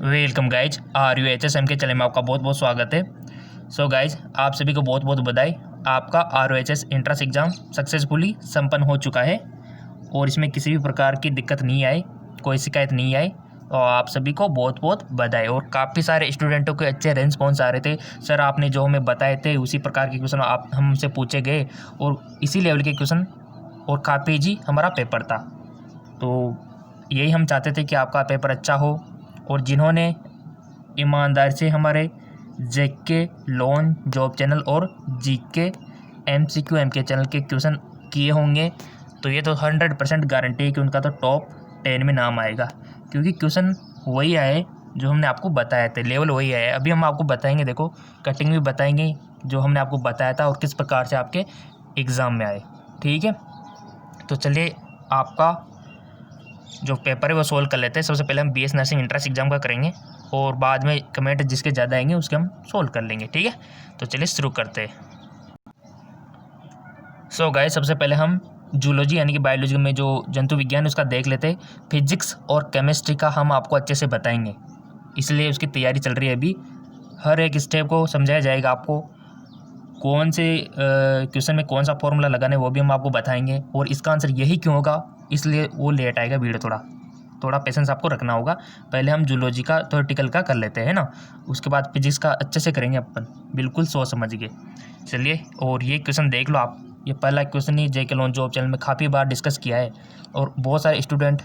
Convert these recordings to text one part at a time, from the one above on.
Welcome guys RUHSM के channel में आपका बहुत बहुत स्वागत है। सो गाइज आप सभी को बहुत बहुत बधाई। आपका ROHS एंट्रेंस एग्ज़ाम सक्सेसफुली संपन्न हो चुका है और इसमें किसी भी प्रकार की दिक्कत नहीं आई, कोई शिकायत नहीं आई और आप सभी को बहुत बहुत बधाई। और काफ़ी सारे स्टूडेंटों के अच्छे रेस्पॉन्स आ रहे थे, सर आपने जो हमें बताए थे उसी प्रकार के क्वेश्चन आप हमसे पूछे गए और इसी लेवल के क्वेश्चन और काफ़ी ईजी हमारा पेपर था। तो यही हम चाहते थे कि आपका पेपर अच्छा हो और जिन्होंने ईमानदारी से हमारे जेके लोन जॉब चैनल और जीके MCQ MK चैनल के क्वेश्चन किए होंगे तो ये तो 100% गारंटी है कि उनका तो टॉप 10 में नाम आएगा, क्योंकि क्वेश्चन वही आए जो हमने आपको बताया थे, लेवल वही आया है। अभी हम आपको बताएंगे, देखो कटिंग भी बताएंगे जो हमने आपको बताया था और किस प्रकार से आपके एग्ज़ाम में आए। ठीक है, तो चलिए आपका जो पेपर है वो सोल्व कर लेते हैं। सबसे पहले हम BS नर्सिंग एंट्रेंस एग्ज़ाम का करेंगे और बाद में कमेंट जिसके ज़्यादा आएंगे उसके हम सोल्व कर लेंगे। ठीक है, तो चलिए शुरू करते हैं। सो गाइस सबसे पहले हम जूलॉजी यानी कि बायोलॉजी में जो जंतु विज्ञान उसका देख लेते हैं। फिजिक्स और केमिस्ट्री का हम आपको अच्छे से बताएंगे, इसलिए उसकी तैयारी चल रही है अभी। हर एक स्टेप को समझाया जाएगा आपको, कौन से क्वेश्चन में कौन सा फॉर्मूला लगाना है वो भी हम आपको बताएंगे और इसका आंसर यही क्यों होगा, इसलिए वो लेट आएगा वीडियो। थोड़ा पेशेंस आपको रखना होगा। पहले हम जूलॉजी का थ्योरेटिकल का कर लेते हैं ना, उसके बाद फिजिक्स का अच्छे से करेंगे अपन, बिल्कुल सोच समझ के। चलिए, और ये क्वेश्चन देख लो आप, ये पहला क्वेश्चन ही जेके लोन जॉब चैनल में काफ़ी बार डिस्कस किया है और बहुत सारे स्टूडेंट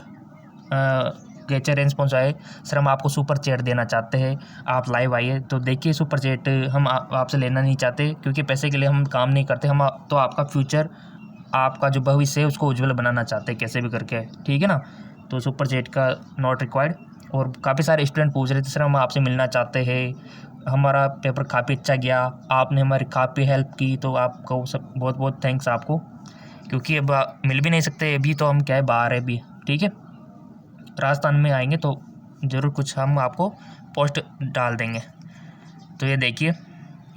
के अच्छे रेस्पॉन्स आए, सर हम आपको सुपर चैट देना चाहते हैं, आप लाइव आइए। तो देखिए सुपर चैट हम आपसे लेना नहीं चाहते, क्योंकि पैसे के लिए हम काम नहीं करते, हम तो आपका फ्यूचर, आपका जो भविष्य है उसको उज्जवल बनाना चाहते हैं कैसे भी करके। ठीक है ना, तो सुपर चैट का नॉट रिक्वायर्ड। और काफ़ी सारे स्टूडेंट पूछ रहे थे, सर हम आपसे मिलना चाहते हैं, हमारा पेपर काफ़ी अच्छा गया, आपने हमारी काफ़ी हेल्प की, तो आपको सब बहुत बहुत थैंक्स आपको, क्योंकि अब मिल भी नहीं सकते अभी, तो हम क्या है बाहर है अभी। ठीक है, राजस्थान में आएंगे तो ज़रूर कुछ हम आपको पोस्ट डाल देंगे। तो ये देखिए,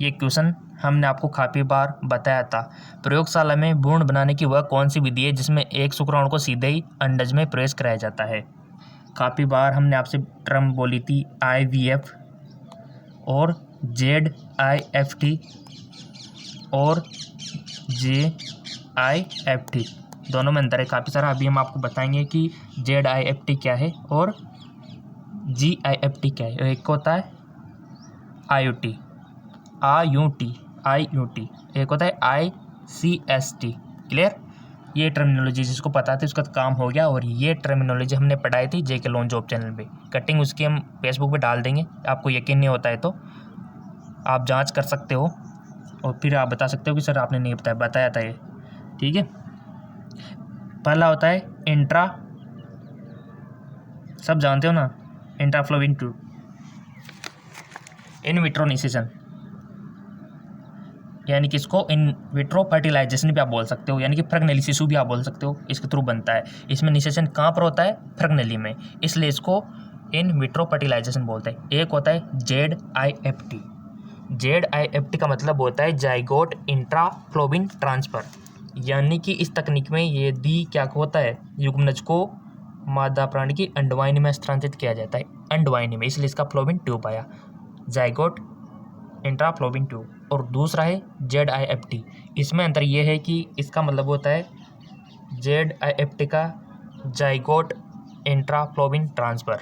ये क्वेश्चन हमने आपको काफ़ी बार बताया था। प्रयोगशाला में भ्रूण बनाने की वह कौन सी विधि है जिसमें एक शुक्राणु को सीधे ही अंडज में प्रवेश कराया जाता है। काफ़ी बार हमने आपसे टर्म बोली थी IVF और ZIFT और JIFT, दोनों में अंतर है काफ़ी सारा। अभी हम आपको बताएंगे कि ZIFT क्या है और GIFT क्या है। एक होता है IUT, एक होता है ICST। क्लियर, ये टर्मिनोलॉजी जिसको पता थी उसका काम हो गया। और ये टर्मिनोलॉजी हमने पढ़ाई थी जेके लोन जॉब चैनल पे, कटिंग उसकी हम फेसबुक पे डाल देंगे। आपको यकीन नहीं होता है तो आप जांच कर सकते हो और फिर आप बता सकते हो कि सर आपने नहीं बताया था ये। ठीक है, पहला होता है इंट्रा, सब जानते हो ना, इंट्राफ्लोविन ट्यूब, इन विट्रो निषेचन, यानी कि इसको इन विट्रो फर्टिलाइजेशन भी आप बोल सकते हो, यानी कि फ्रगनेली शिशु भी आप बोल सकते हो, इसके थ्रू बनता है। इसमें निषेचन कहाँ पर होता है, फ्रगनेली में, इसलिए इसको इन विट्रो फर्टिलाइजेशन बोलते हैं। एक होता है ZIFT का मतलब होता है जाइगोट इंट्राफ्लोविन ट्रांसफर, यानी कि इस तकनीक में यदि क्या होता है, युग्मनज को मादा प्राणी की अंडवाहिनी में स्थानांतरित किया जाता है, अंडवाहिनी में, इसलिए इसका फ्लोविन ट्यूब आया, जाइगोट इंट्राफ्लोविन ट्यूब। और दूसरा है ZIFT, इसमें अंतर ये है कि इसका मतलब होता है ZIFT का जाइगोट इंट्राफ्लोविन ट्रांसफर,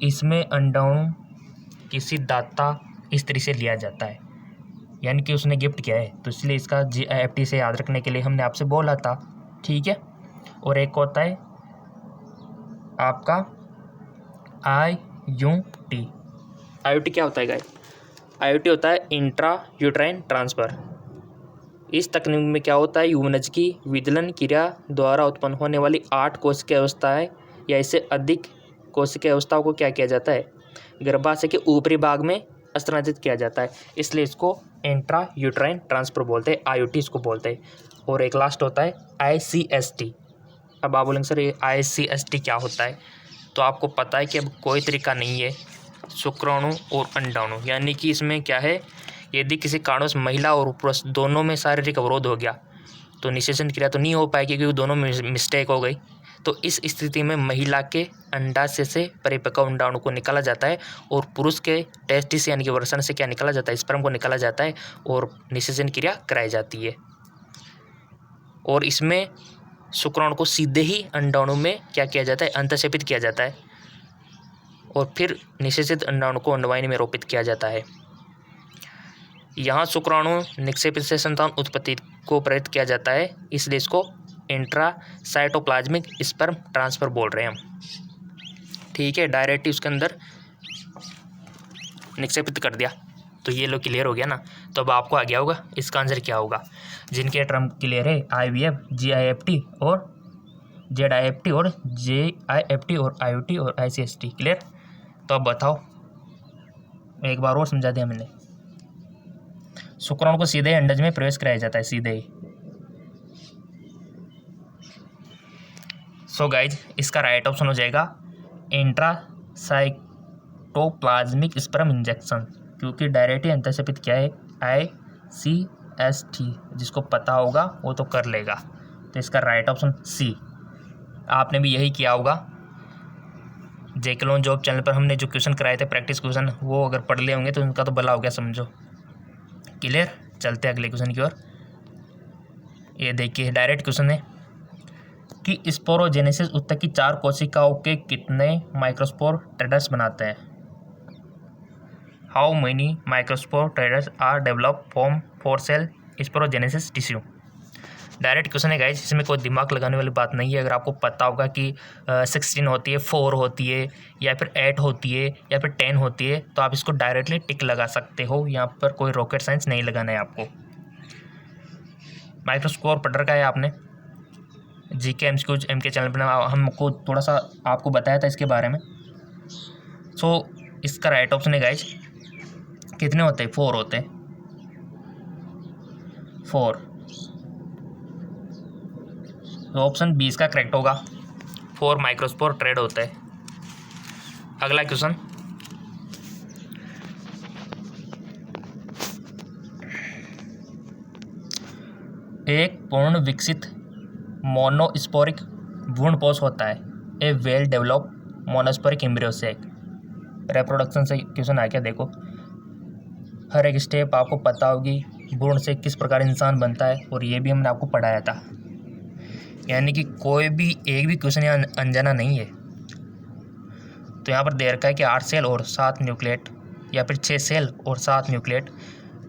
इसमें अंडाणु किसी दाता स्त्री से लिया जाता है, यानी कि उसने गिफ्ट किया है, तो इसलिए इसका GIFT से याद रखने के लिए हमने आपसे बोला था। ठीक है, और एक होता है आपका IUT क्या होता है गाइस, IUT होता है इंट्रा यूट्राइन ट्रांसफ़र। इस तकनीक में क्या होता है, युग्मनज की विदलन क्रिया द्वारा उत्पन्न होने वाली 8 कोशिकीय अवस्थाएं या इससे अधिक कोशिकीय अवस्थाओं को क्या किया जाता है, गर्भाशय के ऊपरी भाग में स्थानांतरित किया जाता है, इसलिए इसको इंट्रा यूट्राइन ट्रांसफ़र बोलते हैं, IUT इसको बोलते हैं। और एक लास्ट होता है ICST। अब आप बोलेंगे सर ये ICST क्या होता है, तो आपको पता है कि अब कोई तरीका नहीं है शुक्राणु और अंडाणु, यानी कि इसमें क्या है, यदि किसी कारणवश महिला और पुरुष दोनों में शारीरिक अवरोध हो गया तो निषेचन क्रिया तो नहीं हो पाएगी, क्योंकि दोनों में मिस्टेक हो गई। तो इस स्थिति में महिला के अंडाशय से परिपक्व अंडाणु को निकाला जाता है और पुरुष के टेस्टिस यानी कि वृषण से क्या निकाला जाता है, स्पर्म को निकाला जाता है और निषेचन क्रिया कराई जाती है। और इसमें शुक्राणु को सीधे ही अंडाणु में क्या किया जाता है, अंतःक्षेपित किया जाता है और फिर निषेचित अंडाणु को अंडवाहिनी में रोपित किया जाता है। यहाँ शुक्राणु निक्षेपित से संतान उत्पत्ति को प्रेरित किया जाता है, इसलिए इसको इंट्रासाइटोप्लाज्मिक स्पर्म ट्रांसफर बोल रहे हैं हम। ठीक है, डायरेक्ट उसके अंदर निक्षेपित कर दिया। तो ये लो क्लियर हो गया ना। तो अब आपको आ गया होगा इसका आंसर क्या होगा। जिनके टर्म क्लियर है IVF, GIFT और ZIFT और JIFT और IUT और ICST क्लियर। तो अब बताओ, एक बार और समझा दिया मैंने। शुक्राणु को सीधे अंडज में प्रवेश कराया जाता है, सीधे ही। सो गाइज, इसका राइट ऑप्शन हो जाएगा इंट्रासाइटोप्लाज्मिक स्पर्म इंजेक्शन, क्योंकि डायरेक्ट ही अंतःक्षेपित क्या है, ICST। जिसको पता होगा वो तो कर लेगा। तो इसका राइट ऑप्शन C। आपने भी यही किया होगा। जेके जॉब चैनल पर हमने जो क्वेश्चन कराए थे प्रैक्टिस क्वेश्चन, वो अगर पढ़ लिए होंगे तो उनका तो भला हो गया, समझो। क्लियर। चलते हैं अगले क्वेश्चन की ओर। ये देखिए, डायरेक्ट क्वेश्चन है कि स्पोरोजेनेसिस उत्तक की 4 कोशिकाओं के कितने माइक्रोस्पोर ट्रेडर्स बनाते हैं। How many microspore tetrads are develop from 4 cell sporogenesis tissue. Direct question है गाइस, इसमें कोई दिमाग लगाने वाली बात नहीं है। अगर आपको पता होगा कि 16 होती है, 4 होती है, या फिर 8 होती है, या फिर 10 होती है, तो आप इसको डायरेक्टली टिक लगा सकते हो। यहाँ पर कोई रॉकेट साइंस नहीं लगाना है आपको। माइक्रोस्पोर पढ़ रखा है आपने, GK MK चैनल पर हमको थोड़ा सा आपको बताया था इसके बारे में। सो इसका राइट ऑप्शन है गाइस, कितने होते हैं, 4 होते हैं, 4। तो ऑप्शन 20 का करेक्ट होगा, 4 माइक्रोस्पोर ट्रेड होता है। अगला क्वेश्चन, एक पूर्ण विकसित मोनोस्पोरिक भ्रूणपोष होता है ए वेल डेवलप मोनोस्पोरिक एम्ब्रियो से। रिप्रोडक्शन से क्वेश्चन आ गया। देखो, हर एक स्टेप आपको पता होगी, भ्रूण से किस प्रकार इंसान बनता है, और ये भी हमने आपको पढ़ाया था। यानी कि कोई भी एक भी क्वेश्चन यहाँ अनजाना नहीं है। तो यहाँ पर दे रखा है कि 8 सेल और 7 न्यूक्लिएट, या फिर 6 सेल और 7 न्यूक्लिएट,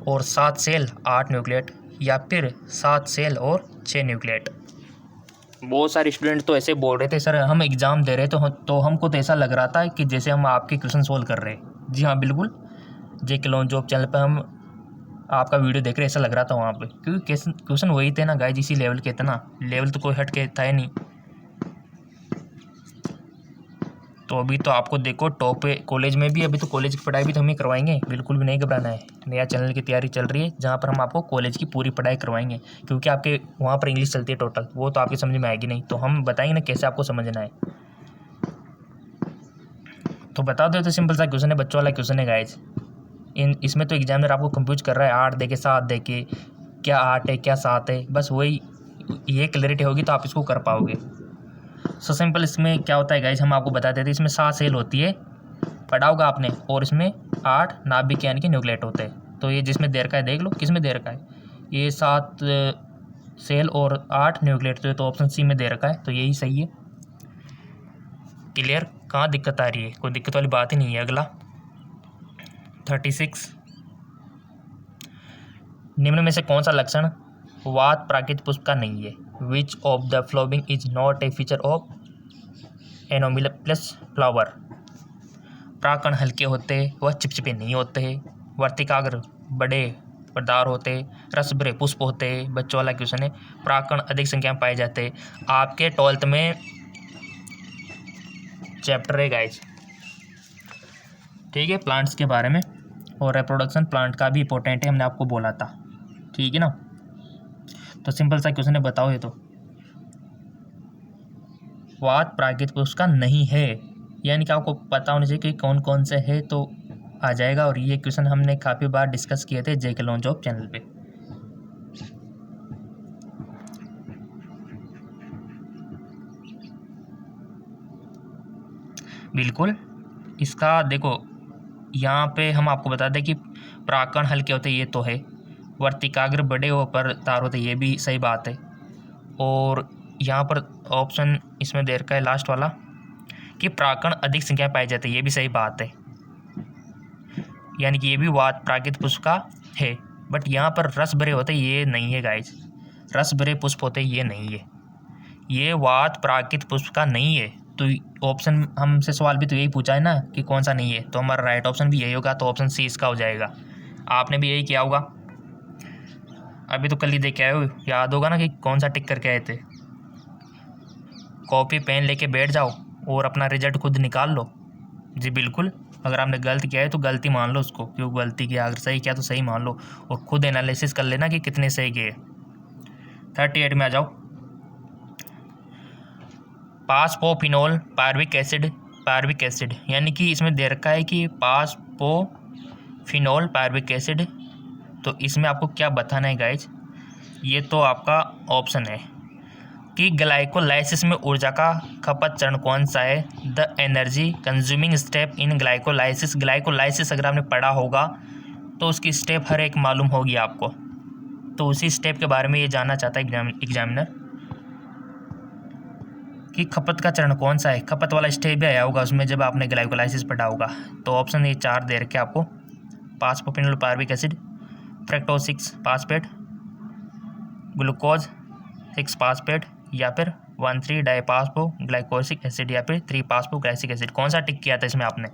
और 7 सेल 8 न्यूक्लिएट, या फिर 7 सेल और 6 न्यूक्लिएट। बहुत सारे स्टूडेंट तो ऐसे बोल रहे थे, सर हम एग्ज़ाम दे रहे तो हमको तो ऐसा लग रहा था कि जैसे हम आपके क्वेश्चन सोल्व कर रहे हैं। जी हाँ, बिल्कुल, जेके जॉब चैनल पर हम आपका वीडियो देख रहे, ऐसा लग रहा था वहाँ पे, क्योंकि क्वेश्चन वही थे ना गाइस, इसी लेवल के थे ना। लेवल तो कोई हट के था ही नहीं। तो अभी तो आपको देखो टॉप पे कॉलेज में भी, अभी तो कॉलेज की पढ़ाई भी तो हम ही करवाएंगे, बिल्कुल भी नहीं घबराना है। नया चैनल की तैयारी चल रही है, जहाँ पर हम आपको कॉलेज की पूरी पढ़ाई करवाएंगे, क्योंकि आपके वहाँ पर इंग्लिश चलती है टोटल, वो तो आपकी समझ में आएगी नहीं, तो हम बताएंगे ना कैसे आपको समझना है। तो बता दो, तो सिंपल सा क्वेश्चन है, बच्चों वाला क्वेश्चन है गाइज। इसमें तो एग्जामिनर आपको कंफ्यूज कर रहा है 8 दे के 7 दे के, क्या 8 है क्या 7 है, बस वही ये क्लैरिटी होगी तो आप इसको कर पाओगे। सो सिंपल इसमें क्या होता है गाइज, हम आपको बता देते हैं। इसमें 7 सेल होती है, पढ़ा होगा आपने, और इसमें 8 नाभिक यानी कि न्यूक्लिएट होते हैं। तो ये जिसमें दे रखा है देख लो, किस में दे रखा है, ये 7 सेल और 8 न्यूक्लिएट, तो ऑप्शन C में दे रखा है, तो यही सही है। क्लियर। कहाँ दिक्कत आ रही है, कोई दिक्कत वाली बात ही नहीं है। अगला 36, निम्न में से कौन सा लक्षण वात प्राकृत पुष्प का नहीं है। Which of the flowering is not a feature of anomalous flower. प्राकण हल्के होते, वह चिपचिपे नहीं होते, वर्तिकाग्र बड़े पदार होते, रस भरे पुष्प होते। बच्चों वाला क्वेश्चन है, प्राकण अधिक संख्या में पाए जाते। आपके 12th में चैप्टर है गाइज, ठीक है, प्लांट्स के बारे में, और रिप्रोडक्शन प्लांट का भी इंपॉर्टेंट है, हमने आपको बोला था, ठीक है ना। तो सिंपल सा क्वेश्चन है, बताओ ये तो वात प्राकृत पुष्प का नहीं है, यानी कि आपको पता होना चाहिए कि कौन कौन से है, तो आ जाएगा। और ये क्वेश्चन हमने काफ़ी बार डिस्कस किए थे जेके जॉब चैनल पे। बिल्कुल। इसका देखो, यहाँ पे हम आपको बता दें कि परागकण हल्के होते ये तो है, वर्तिकाग्र बड़े पर तार होते ये भी सही बात है। और यहाँ पर ऑप्शन इसमें दे रखा है लास्ट वाला कि परागकण अधिक संख्या पाई जाती है, ये भी सही बात है, यानी कि ये भी वात प्राकृत पुष्प का है। बट यहाँ पर रस भरे होते ये नहीं है गाइस, रस भरे पुष्प होते ये नहीं है, ये वात प्राकृत पुष्प का नहीं है। तो ऑप्शन हमसे सवाल भी तो यही पूछा है ना कि कौन सा नहीं है, तो हमारा राइट ऑप्शन भी यही होगा, तो ऑप्शन सी इसका हो जाएगा। आपने भी यही किया होगा, अभी तो कल ही देख के आए हो, याद होगा ना कि कौन सा टिक करके आए थे। कॉपी पेन लेके बैठ जाओ और अपना रिजल्ट खुद निकाल लो। जी बिल्कुल, अगर आपने गलत किया है तो गलती मान लो उसको, क्यों गलती किया, अगर सही किया तो सही मान लो और खुद एनालिसिस कर लेना कि कितने सही किए। 38 में आ जाओ। पासपोफिनोल पार्विक एसिड यानी कि इसमें दे रखा है कि पासपोफिनोल पार्विक एसिड, तो इसमें आपको क्या बताना है गाइज, ये तो आपका ऑप्शन है कि ग्लाइकोलाइसिस में ऊर्जा का खपत चरण कौन सा है। The energy consuming step in glycolysis अगर आपने पढ़ा होगा तो उसकी स्टेप हर एक मालूम होगी आपको, तो उसी स्टेप के बारे में ये जानना चाहता है एग्जामिनर कि खपत का चरण कौन सा है। खपत वाला स्टेप भी आया होगा उसमें जब आपने ग्लाइकोलाइसिस पढ़ा होगा। तो ऑप्शन ये 4 दे रखे आपको, phosphoenol pyruvic acid, fructose 6 phosphate, glucose 6 phosphate, या फिर 1,3 डाइपास्पो ग्लाइकोसिक एसिड, या फिर 3 पास्पो ग्लाइसिक एसिड। कौन सा टिक किया था इसमें आपने।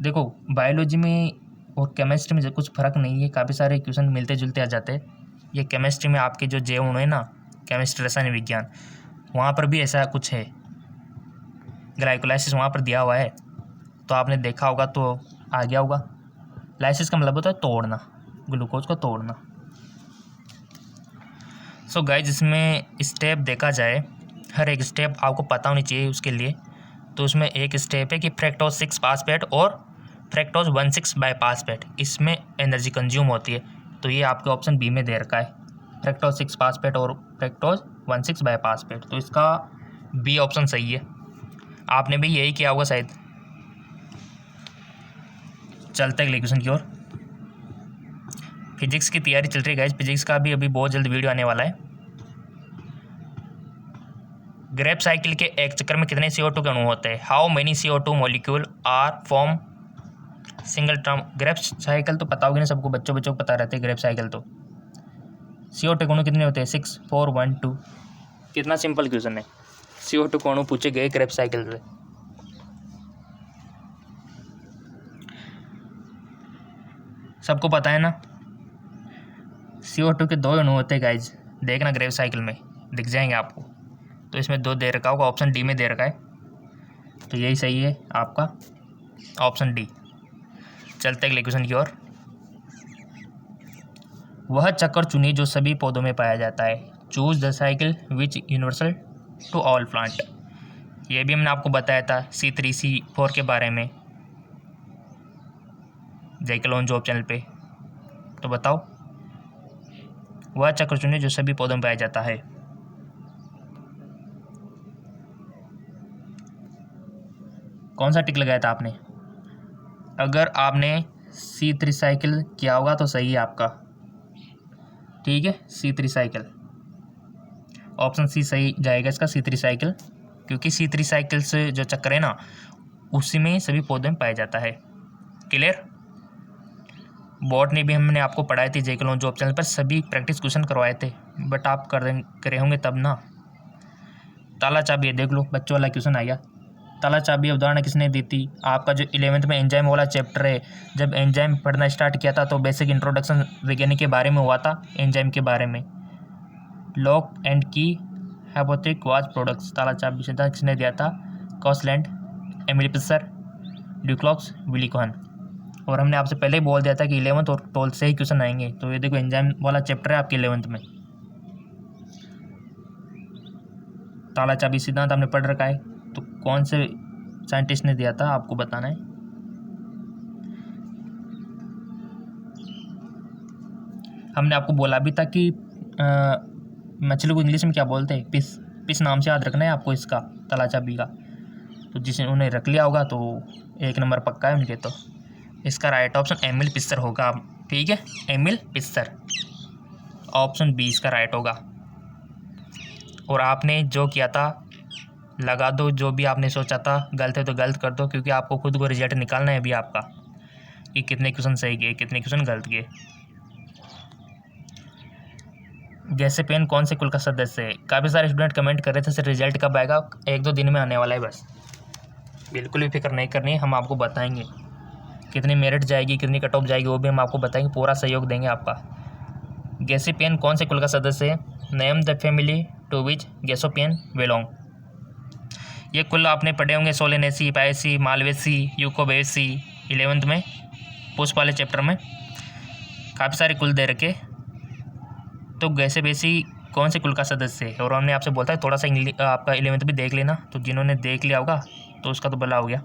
देखो बायोलॉजी में और केमिस्ट्री में कुछ फ़र्क नहीं है, काफ़ी सारे क्वेश्चन मिलते जुलते आ जाते हैं। ये केमिस्ट्री में आपके जो जे है ना, केमिस्ट्री रसायन विज्ञान, वहाँ पर भी ऐसा कुछ है, ग्लाइकोलाइसिस वहाँ पर दिया हुआ है, तो आपने देखा होगा तो आ गया होगा। लाइसिस का मतलब होता है तोड़ना, ग्लूकोज को तोड़ना। सो गाइज इसमें स्टेप देखा जाए, हर एक स्टेप आपको पता होनी चाहिए उसके लिए। तो उसमें एक स्टेप है कि फ्रक्टोज 6 फास्फेट और फ्रक्टोज 1,6 बाईफास्फेट, इसमें एनर्जी कंज्यूम होती है। तो ये आपके ऑप्शन बी में दे रखा है, फ्रक्टोज 6 फास्फेट और फ्रक्टोज 1,6 बाईफास्फेट, तो इसका बी ऑप्शन सही है। आपने भी यही किया होगा शायद। चलते हैं अगले क्वेश्चन की ओर। फिजिक्स की तैयारी चल रही है गाइज, फिजिक्स का भी अभी बहुत जल्द वीडियो आने वाला है। ग्रेप साइकिल के एक चक्कर में कितने CO2 के अणु होते हैं। How many CO2 molecule are form single turn. ग्रेप साइकिल तो पता होगी ना सबको, बच्चों को पता रहते हैं ग्रेप साइकिल। तो CO2 के अणु कितने होते हैं, 6 4 1 2। कितना सिंपल क्वेश्चन है, CO2 के अणु पूछे गए ग्रेप साइकिल से। सबको पता है ना, CO2 के 2 अणु होते हैं गाइज, देखना ग्रेप साइकिल में दिख जाएंगे आपको। तो इसमें 2 दे रखा होगा, ऑप्शन डी में दे रखा है, तो यही सही है आपका ऑप्शन डी। चलते अगले क्वेश्चन की ओर। वह चक्कर चुनिए जो सभी पौधों में पाया जाता है। Choose the cycle which universal to all plant. ये भी हमने आपको बताया था C3 C4 के बारे में, जेकल ऑन जॉब चैनल पे। तो बताओ, वह चक्र चुनिए जो सभी पौधों में पाया जाता है। कौन सा टिक लगाया था आपने। अगर आपने C3 साइकिल किया होगा तो सही है आपका, ठीक है, C3 साइकिल, ऑप्शन सी सही जाएगा इसका, C3 साइकिल, क्योंकि C3 साइकिल से जो चक्कर है ना उसी में सभी पौधों में पाया जाता है। क्लियर। बॉटनी भी हमने आपको पढ़ाई थी जेकल ऑन जॉब चैनल पर, सभी प्रैक्टिस क्वेश्चन करवाए थे, बट आप करे होंगे तब ना। ताला चाबी देख लो, बच्चों वाला क्वेश्चन आया। ताला चाबी अवधारणा किसने दी थी। आपका जो 11th में एंजाइम वाला चैप्टर है, जब एंजाइम पढ़ना स्टार्ट किया था तो बेसिक इंट्रोडक्शन वैज्ञानिक के बारे में हुआ था, एंजाइम के बारे में। लॉक एंड की हाइपोथेटिक वाज प्रोडक्ट्स, ताला चाबी सिद्धांत किसने दिया था। कॉसलैंड, एमिली पिसर, ड्यूक्लॉक्स, विली कोहन। और हमने आपसे पहले ही बोल दिया था कि 11th और 12th से ही क्वेश्चन आएंगे। तो ये देखो एंजाइम वाला चैप्टर है आपके 11th में, ताला चाबी सिद्धांत आपने पढ़ रखा है। तो कौन से साइंटिस्ट ने दिया था आपको बताना है। हमने आपको बोला भी था कि मछली को इंग्लिश में क्या बोलते हैं, पिस नाम से याद रखना है आपको इसका, ताला चाबी का। तो जिन्होंने रख लिया होगा तो 1 नंबर पक्का है उनके। तो इसका राइट ऑप्शन एमिल पिस्सर होगा। ठीक है, एमिल पिस्सर, ऑप्शन बी इसका राइट होगा। और आपने जो किया था लगा दो, जो भी आपने सोचा था गलत है तो गलत कर दो, क्योंकि आपको खुद को रिजल्ट निकालना है अभी आपका कि कितने क्वेश्चन सही गए कितने क्वेश्चन गलत गए। गैसिपियन कौन से कुल का सदस्य है? काफ़ी सारे स्टूडेंट कमेंट कर रहे थे सर रिजल्ट कब आएगा, 1-2 दिन में आने वाला है बस, बिल्कुल भी फिक्र नहीं करनी, हम आपको बताएंगे कितनी मेरिट जाएगी कितनी कट ऑफ जाएगी, वो भी हम आपको बताएंगे, पूरा सहयोग देंगे आपका। गैसिपियन कौन से कुल का सदस्य है? Name the family to which gossypium belong. ये कुल आपने पढ़े होंगे, सोलेनेसी, पायसी, मालवेसी, यूकोबेसी 11th में पुष्प वाले चैप्टर में काफ़ी सारे कुल दे रखे। तो गैसिपियन कौन से कुल का सदस्य है? और हमने आपसे बोलता है थोड़ा सा आपका 11th भी देख लेना, तो जिन्होंने देख लिया होगा तो उसका तो भला हो गया।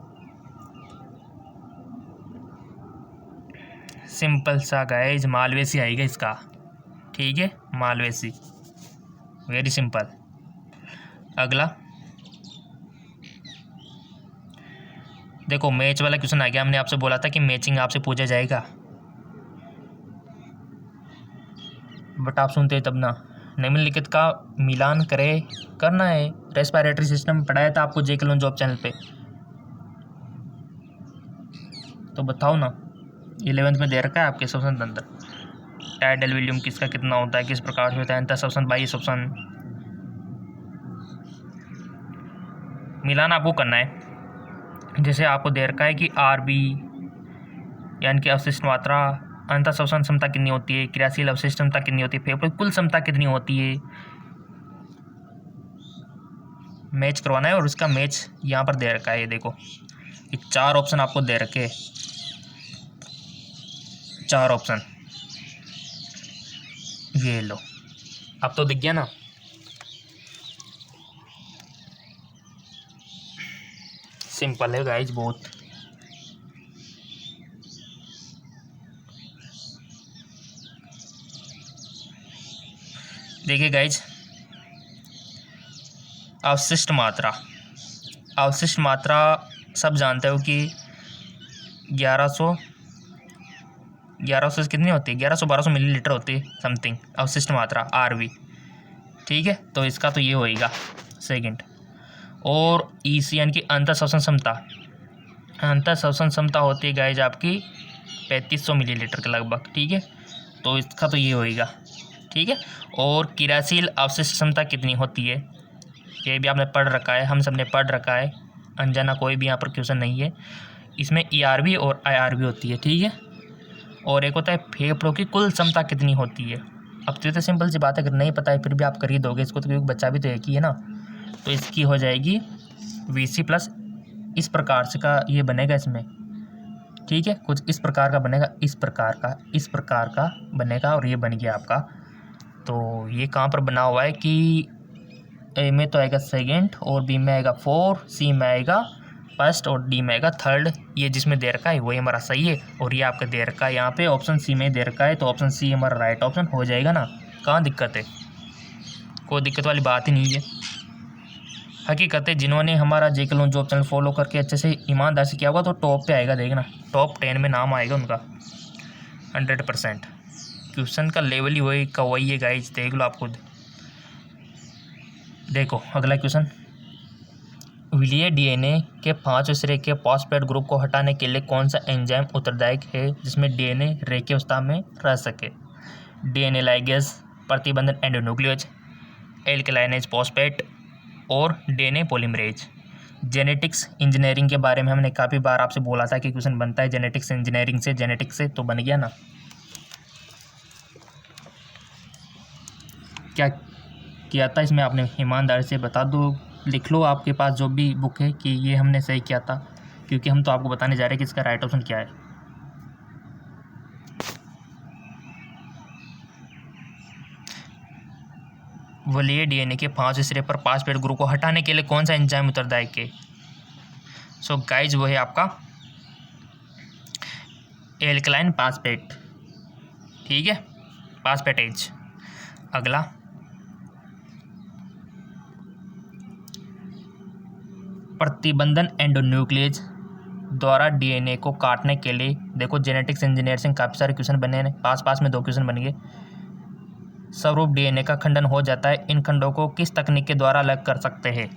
सिंपल सा गाइज, मालवेसी आएगा इसका। ठीक है, मालवेसी, वेरी सिंपल। अगला देखो, मैच वाला क्वेश्चन आ गया। हमने आपसे बोला था कि मैचिंग आपसे पूछा जाएगा, बट आप सुनते तब ना। निम्नलिखित का मिलान करना है। रेस्पिरेटरी सिस्टम पढ़ाया था आपको जेके लोन जॉब चैनल पे, तो बताओ ना। 11th में दे रखा है आपके श्वसन तंत्र, टाइडल वॉल्यूम किसका कितना होता है, किस प्रकार से होता है, अंतर श्वसन बाह्य श्वसन। मिलान आपको करना है। जैसे आपको दे रखा है कि आरबी यानी कि अवशिष्ट मात्रा, अंतर श्वसन क्षमता कितनी होती है, क्रियाशील अवशिष्ट क्षमता कितनी होती है, फेफड़ों की कुल क्षमता कितनी होती है, मैच करवाना है। और उसका मैच यहाँ पर दे रखा है, ये देखो, ये 4 ऑप्शन आपको दे रखे, 4 ऑप्शन, ये लो, अब तो दिख गया ना। सिंपल है गाइज बहुत। देखिए गाइज, अवशिष्ट मात्रा, अवशिष्ट मात्रा सब जानते हो कि 1100 से कितनी होती है, 1100-1200 मिलीलीटर होती है समथिंग अवशिष्ट मात्रा आरवी। ठीक है, तो इसका तो ये होएगा सेकंड। और ईसी यानी कि अंतर श्वसन क्षमता, अंतर श्वसन क्षमता होती है गाइज आपकी 3500 मिलीलीटर के लगभग। ठीक है, तो इसका तो ये होएगा। ठीक है, और क्रियाशील अवशिष्ट क्षमता कितनी होती है, ये भी आपने पढ़ रखा है, हम सब ने पढ़ रखा है, अनजाना कोई भी यहाँ पर क्वेश्चन नहीं है। इसमें ईआरवी और आईआरवी होती है। ठीक है, और एक होता है फेफड़ों की कुल क्षमता कितनी होती है। अब तो सिंपल सी बात है, अगर नहीं पता है फिर भी आप कर ही दोगे इसको, तो क्योंकि बच्चा भी तो एक ही है ना। तो इसकी हो जाएगी VC प्लस, इस प्रकार से का ये बनेगा इसमें। ठीक है, कुछ इस प्रकार का बनेगा, इस प्रकार का बनेगा, और ये बन गया आपका। तो ये कहाँ पर बना हुआ है कि ए में तो आएगा सेकंड, और बी में आएगा 4, सी में आएगा फर्स्ट, और डी में आएगा थर्ड। ये जिसमें दे रखा है वही हमारा सही है, और ये आपका दे रखा है यहाँ पे ऑप्शन सी में दे रखा है, तो ऑप्शन सी हमारा राइट ऑप्शन हो जाएगा ना। कहाँ दिक्कत है, कोई दिक्कत वाली बात ही नहीं है। हकीकत है, जिन्होंने हमारा जेके लोन जॉब चैनल फॉलो करके अच्छे से ईमानदार से किया होगा तो टॉप पे आएगा, देखना टॉप 10 में नाम आएगा उनका 100%। क्वेश्चन का लेवल ही वही है गाइज, देख लो आप खुद। देखो अगला क्वेश्चन, विलीय डीएनए के 5 सिरे के फॉस्फेट ग्रुप को हटाने के लिए कौन सा एंजाइम उत्तरदायक है जिसमें डीएनए रेखीय अवस्था में रह सके? डीएनए लाइगेज, प्रतिबंधन एंडोन्यूक्लियोज, एल्कलाइनेज फॉस्फेट, और डीएनए पॉलीमरेज। जेनेटिक्स इंजीनियरिंग के बारे में हमने काफ़ी बार आपसे बोला था कि क्वेश्चन बनता है जेनेटिक्स इंजीनियरिंग से, जेनेटिक्स से, तो बन गया ना। क्या किया था इसमें आपने, ईमानदारी से बता दो, लिख लो आपके पास जो भी बुक है कि ये हमने सही किया था, क्योंकि हम तो आपको बताने जा रहे हैं कि इसका राइट ऑप्शन क्या है। वलीय डीएनए के 5 सिरे पर फॉस्फेट ग्रुप को हटाने के लिए कौन सा एंजाइम उत्तरदायक है? सो गाइज वो है आपका एल्कलाइन फॉस्फेट। ठीक है, फॉस्फेटेज। अगला, प्रतिबंधन एंडोन्यूक्लियस द्वारा डीएनए को काटने के लिए, देखो जेनेटिक्स इंजीनियर से काफ़ी सारे क्वेश्चन बने हैं, पास में 2 क्वेश्चन बन गए। स्वरूप डीएनए का खंडन हो जाता है, इन खंडों को किस तकनीक के द्वारा अलग कर सकते हैं?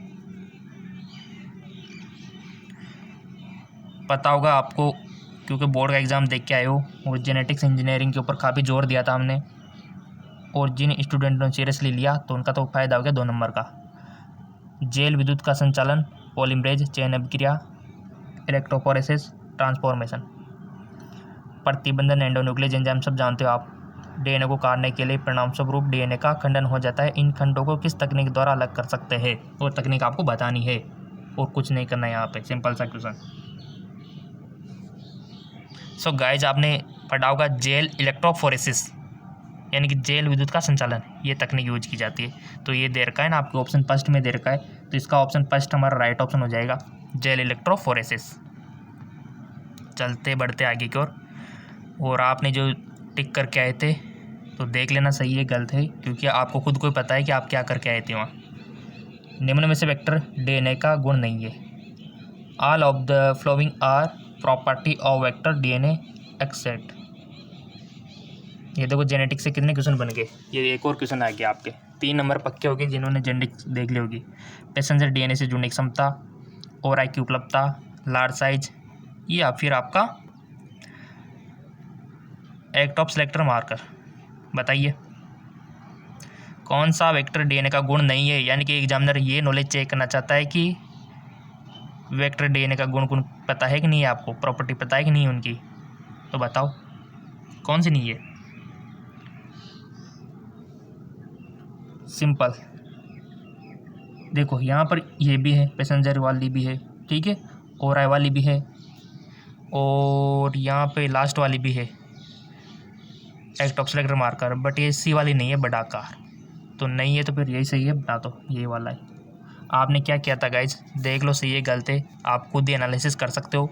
पता होगा आपको, क्योंकि बोर्ड का एग्ज़ाम देख के आए हो और जेनेटिक्स इंजीनियरिंग के ऊपर काफ़ी जोर दिया था हमने, और जिन स्टूडेंटों ने सीरियसली लिया तो उनका तो फ़ायदा हो गया 2 नंबर का। जेल विद्युत का संचालन, पॉलीमरेज चेन अभिक्रिया, इलेक्ट्रोफोरेसिस, ट्रांसफॉर्मेशन। प्रतिबंधन एंडोन्यूक्लियस एंजाइम सब जानते हो आप। डीएनए को काटने के लिए परिणाम स्वरूप डीएनए का खंडन हो जाता है, इन खंडों को किस तकनीक द्वारा अलग कर सकते हैं? और तकनीक आपको बतानी है और कुछ नहीं करना है यहाँ पे, सिंपल सा क्वेश्चन। सो गाइज, आपने पढ़ा होगा जेल इलेक्ट्रोफोरेसिस, यानी कि जेल विद्युत का संचालन, ये तकनीक यूज की जाती है। तो ये दे रखा है ना आपके ऑप्शन फर्स्ट में दे रखा है, तो इसका ऑप्शन फर्स्ट हमारा राइट ऑप्शन हो जाएगा, जेल इलेक्ट्रोफोरेसिस। चलते बढ़ते आगे की ओर। और आपने जो टिक करके आए थे तो देख लेना सही है गलत है, क्योंकि आपको खुद को ही पता है कि आप क्या करके आए थे वहाँ। निम्न में से वेक्टर डीएनए का गुण नहीं है। All of the following are property of vector DNA except. ये देखो जेनेटिक्स से कितने क्वेश्चन बन गए, ये एक और क्वेश्चन आ गया आपके 3 नंबर पक्के हो गए जिन्होंने जेनेटिक्स देख ली होगी। पैसेंजर डीएनए से जुड़ने की क्षमता, और आई की उपलब्धता, लार्ज साइज, या फिर आपका एक्ट ऑफ सेलेक्टर मार्कर। बताइए कौन सा वेक्टर डीएनए का गुण नहीं है? यानी कि एग्जामिनर ये नॉलेज चेक करना चाहता है कि वेक्टर डीएनए का गुण पता है कि नहीं है, आपको प्रॉपर्टी पता है कि नहीं उनकी, तो बताओ कौन सी नहीं है। सिंपल, देखो यहाँ पर ये भी है, पैसेंजर वाली भी है, ठीक है, और आई वाली भी है, और यहाँ पे लास्ट वाली भी है act of selector marker, but ये सी वाली नहीं है, बड़ा आकार तो नहीं है। तो फिर यही सही है, बता दो ये वाला है। आपने क्या किया था गाइज, देख लो सही है गलत है, आप खुद ही एनालिसिस कर सकते हो,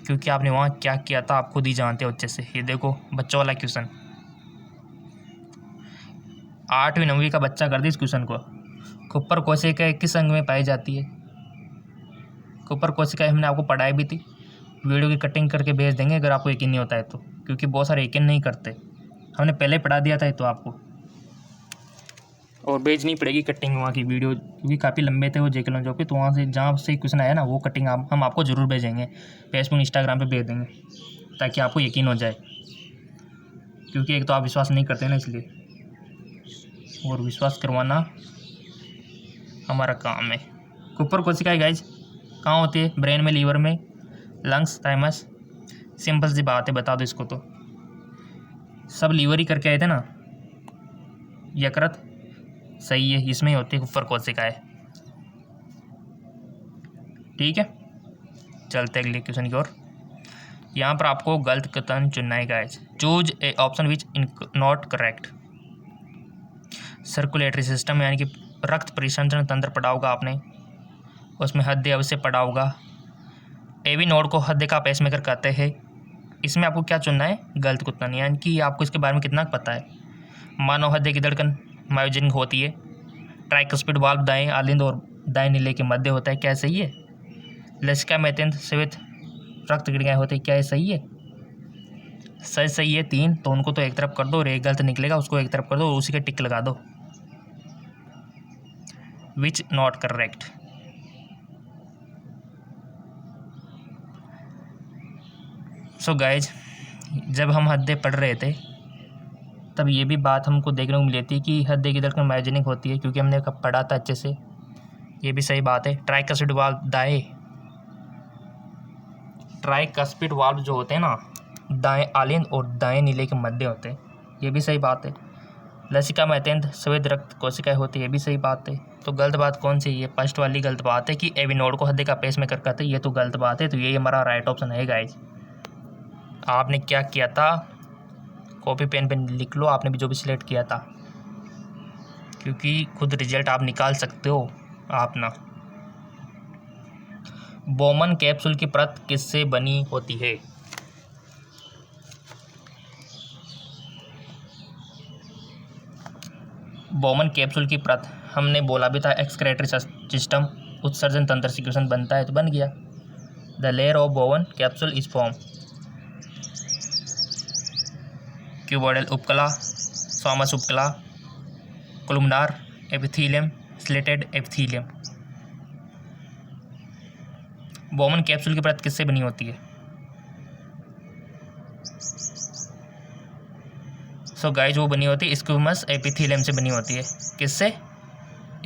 क्योंकि आपने वहाँ क्या किया था आप खुद ही जानते हो अच्छे से। ये देखो बच्चों वाला क्वेश्चन, 8वीं 9वीं का बच्चा कर दी इस क्वेश्चन को। कुपर कोशिका किस अंग में पाई जाती है? कुपर कोशिका हमने आपको पढ़ाई भी थी, वीडियो की कटिंग करके भेज देंगे अगर आपको यकीन नहीं होता है तो, क्योंकि बहुत सारे यकीन नहीं करते, हमने पहले पढ़ा दिया था तो आपको, और भेजनी पड़ेगी कटिंग वहाँ की वीडियो, क्योंकि काफ़ी लंबे थे वो जेके लॉन्च के, तो वहाँ से जहाँ से क्वेश्चन आया ना वो कटिंग हम आपको ज़रूर भेजेंगे, फेसबुक इंस्टाग्राम पे भेज देंगे, ताकि आपको यकीन हो जाए, क्योंकि एक तो आप विश्वास नहीं करते ना इसलिए, और विश्वास करवाना हमारा काम है। कुपर कोशिकाएं गाइज कहाँ होती है? ब्रेन में, लीवर में, लंग्स, थाइमस। सिंपल सी बात है, बता दो इसको तो, सब लीवर ही करके आए थे ना। यकृत सही है, इसमें ही होती है कुपर कोशिकाएं, ठीक है। चलते अगले क्वेश्चन की ओर। यहाँ पर आपको गलत कथन चुनना है guys, choose A option which not correct. Circulatory system यानी कि रक्त परिसंचरण तंत्र पढ़ा होगा आपने, उसमें हृदय अवश्य पढ़ा होगा। एवी नोड को हृदय का पेसमेकर कहते हैं, इसमें आपको क्या चुनना है? गलत कथन, यानी कि आपको इसके बारे में कितना पता है। मानव हृदय की धड़कन मायोजेनिक होती है। ट्राइकस्पिड वाल्व दाएं आलिंद और दाएं नीले के मध्य होता है, क्या सही है? लसिका में अत्यंत श्वेत रक्त क्रियाएँ होती है, क्या ये सही है? सही है 3, तो उनको तो एक तरफ कर दो, और एक गलत निकलेगा उसको एक तरफ कर दो, और उसी के टिक लगा दो। Which not correct. So guys, जब हम हृदय पढ़ रहे थे तब ये भी बात हमको देखने को मिली थी कि हृदय की धड़कन मायोजेनिक होती है, क्योंकि हमने कब पढ़ा था अच्छे से, ये भी सही बात है। ट्राइकस्पिड वाल्व दाएं, ट्राइकस्पिड वाल्व जो होते हैं ना, दाएं आलिंद और दाएं नीले के मध्य होते हैं, ये भी सही बात है। लसिका में अत्यंत श्वेत रक्त कोशिकाएं होती है, ये भी सही बात है। तो गलत बात कौन सी? ये फर्स्ट वाली गलत बात है कि एवी नोड को हृदय का पेसमेकर कहते हैं, ये तो गलत बात है। तो ये हमारा राइट ऑप्शन है गाइज। आपने क्या किया था, कॉपी पेन पे लिख लो, आपने भी जो भी सिलेक्ट किया था, क्योंकि खुद रिजल्ट आप निकाल सकते हो आप ना। बोमन कैप्सूल की परत किससे बनी होती है? बोमन कैप्सूल की परत हमने बोला भी था एक्सक्रेटरी सिस्टम, उत्सर्जन तंत्र से क्वेश्चन बनता है तो बन गया। The layer of बोवन capsule is form. Cuboidal उपकला, स्वामस उपकला, columnar epithelium, slitted epithelium. बोवन capsule की परत किससे बनी होती है? सो गाइज वो बनी होती है स्क्विमस एपिथेलियम से बनी होती है। किससे?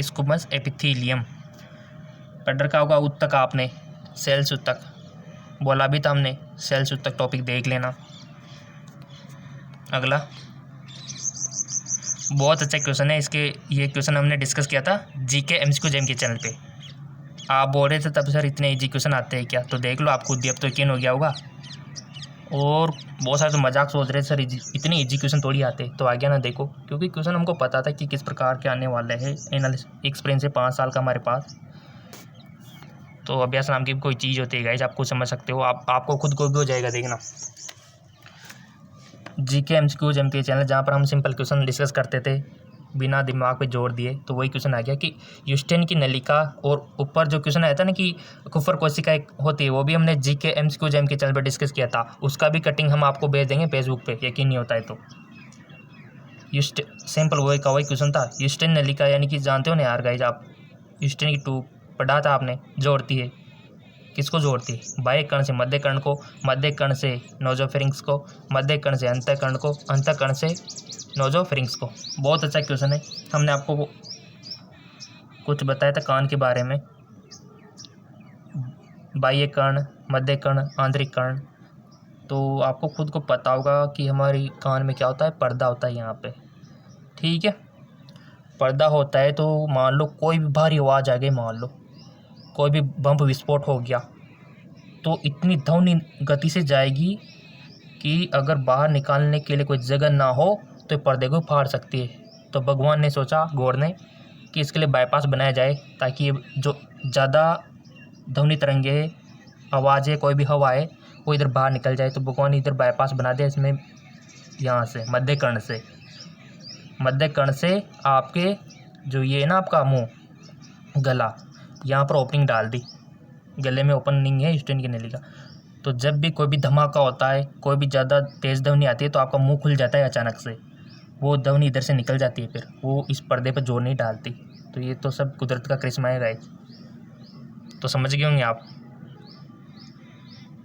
स्क्विमस एपिथेलियम। पढ़ रखा होगा उत्तक आपने, सेल्स उत्तक बोला भी था हमने, सेल्स उत्तक टॉपिक देख लेना। अगला बहुत अच्छा क्वेश्चन है, इसके ये क्वेश्चन हमने डिस्कस किया था जीके एमसीक्यू जेम के चैनल पे। आप बोल रहे थे तब सर इतने इजी क्वेश्चन आते हैं क्या, तो देख लो आप खुद ही, अब तो यकीन हो गया होगा। और बहुत सारे तो मजाक सोच रहे सर इतने इजी क्वेश्चन थोड़ी आते, तो आ गया ना देखो, क्योंकि क्वेश्चन हमको पता था कि किस प्रकार के आने वाले हैं। एक्सपीरियंस है 5 साल का हमारे पास। तो अभ्यास नाम की कोई चीज़ होती है गाइस, आप खुद समझ सकते हो, आपको खुद को भी हो जाएगा देखना। जीके एमसीक्यू जेम के चैनल जहाँ पर हम सिंपल क्वेश्चन डिस्कस करते थे बिना दिमाग पे जोर दिए, तो वही क्वेश्चन आ गया कि यूस्टेन की नलिका, और ऊपर जो क्वेश्चन आया था ना कि कुफर कोशिका एक होती है, वो भी हमने जीके एमसीक्यू जेम के चैनल पर डिस्कस किया था। उसका भी कटिंग हम आपको भेज देंगे फेसबुक पे, यकीन नहीं होता है तो। सिंपल वही का वही क्वेश्चन था। यूस्टेन नलिका यानी कि जानते हो ना यार गाइज आप, यूस्टेन की ट्यूब पढ़ा था आपने, जोड़ती है, किसको जोड़ती है? बाह्य कर्ण से मध्य कर्ण को, मध्य कर्ण से नोजोफेरिंक्स को, मध्य कर्ण से अंतःकर्ण को, अंतःकर्ण से नोजोफेरिंक्स को। बहुत अच्छा क्वेश्चन है। हमने आपको कुछ बताया था कान के बारे में, बाह्य कर्ण, मध्य कर्ण, आंतरिक कर्ण। तो आपको खुद को पता होगा कि हमारी कान में क्या होता है, पर्दा होता है यहाँ पे, ठीक है। पर्दा होता है तो मान लो कोई भी भारी आवाज़ आ गई, मान लो कोई भी बम विस्फोट हो गया, तो इतनी ध्वनि गति से जाएगी कि अगर बाहर निकालने के लिए कोई जगह ना हो तो पर्दे को फाड़ सकती है। तो भगवान ने सोचा, गॉड ने, कि इसके लिए बाईपास बनाया जाए, ताकि जो ज़्यादा ध्वनि तरंगे, आवाज़ें, कोई भी हवा है वो इधर बाहर निकल जाए। तो भगवान ने इधर बाईपास बना दिया, इसमें यहाँ से मध्य कर्ण से, मध्य कर्ण से आपके जो ये है ना आपका मुँह, गला, यहाँ पर ओपनिंग डाल दी, गले में ओपनिंग है यूस्टेन की नली का। तो जब भी कोई भी धमाका होता है, कोई भी ज़्यादा तेज़ ध्वनि आती है, तो आपका मुंह खुल जाता है अचानक से, वो ध्वनि इधर से निकल जाती है, फिर वो इस पर्दे पर जोर नहीं डालती। तो ये तो सब कुदरत का करिश्मा है गाइस। तो समझ गए होंगे आप